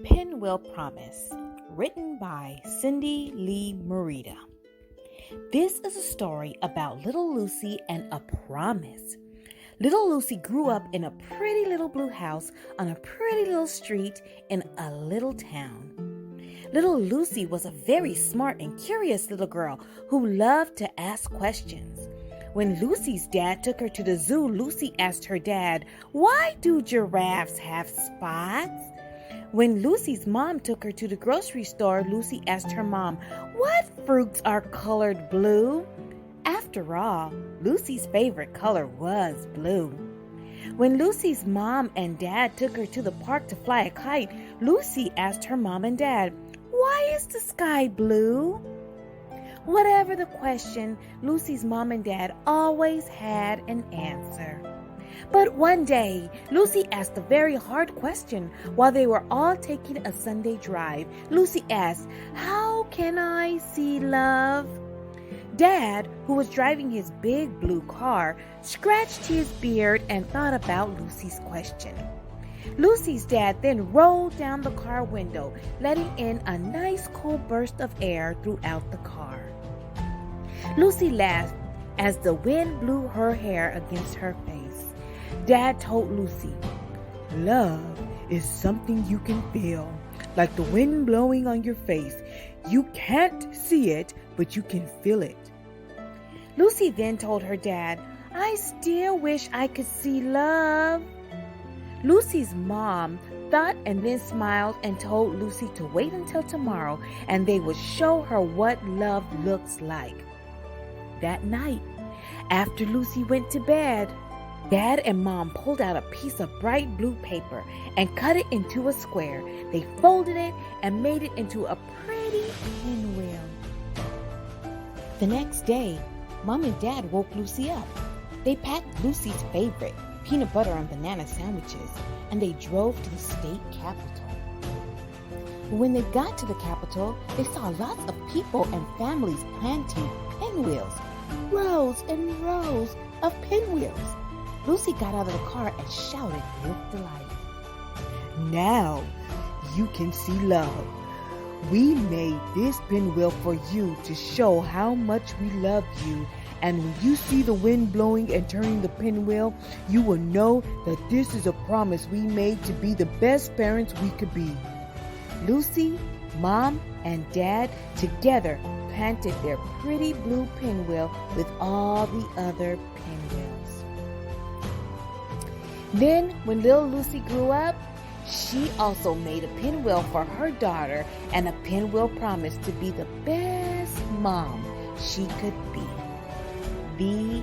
Pinwheel Promise, written by Cindy Lee Merida. This is a story about little Lucy and a promise. Little Lucy grew up in a pretty little blue house on a pretty little street in a little town. Little Lucy was a very smart and curious little girl who loved to ask questions. When Lucy's dad took her to the zoo, Lucy asked her dad, "Why do giraffes have spots?" When Lucy's mom took her to the grocery store, Lucy asked her mom, "What fruits are colored blue?" After all, Lucy's favorite color was blue. When Lucy's mom and dad took her to the park to fly a kite, Lucy asked her mom and dad, "Why is the sky blue?" Whatever the question, Lucy's mom and dad always had an answer. But one day, Lucy asked a very hard question while they were all taking a Sunday drive. Lucy asked, "How can I see love?" Dad, who was driving his big blue car, scratched his beard and thought about Lucy's question. Lucy's dad then rolled down the car window, letting in a nice cool burst of air throughout the car. Lucy laughed as the wind blew her hair against her face. Dad told Lucy, "Love is something you can feel, like the wind blowing on your face. You can't see it, but you can feel it." Lucy then told her dad, "I still wish I could see love." Lucy's mom thought and then smiled and told Lucy to wait until tomorrow and they would show her what love looks like. That night, after Lucy went to bed, Dad and Mom pulled out a piece of bright blue paper and cut it into a square. They folded it and made it into a pretty pinwheel. The next day, Mom and Dad woke Lucy up. They packed Lucy's favorite, peanut butter and banana sandwiches, and they drove to the state capitol. When they got to the capitol, they saw lots of people and families planting pinwheels, rows and rows of pinwheels. Lucy got out of the car and shouted with delight, "Now you can see love. We made this pinwheel for you to show how much we love you. And when you see the wind blowing and turning the pinwheel, you will know that this is a promise we made to be the best parents we could be." Lucy, Mom, and Dad together planted their pretty blue pinwheel with all the other pinwheels. Then, when little Lucy grew up, she also made a pinwheel for her daughter and a pinwheel promise to be the best mom she could be. The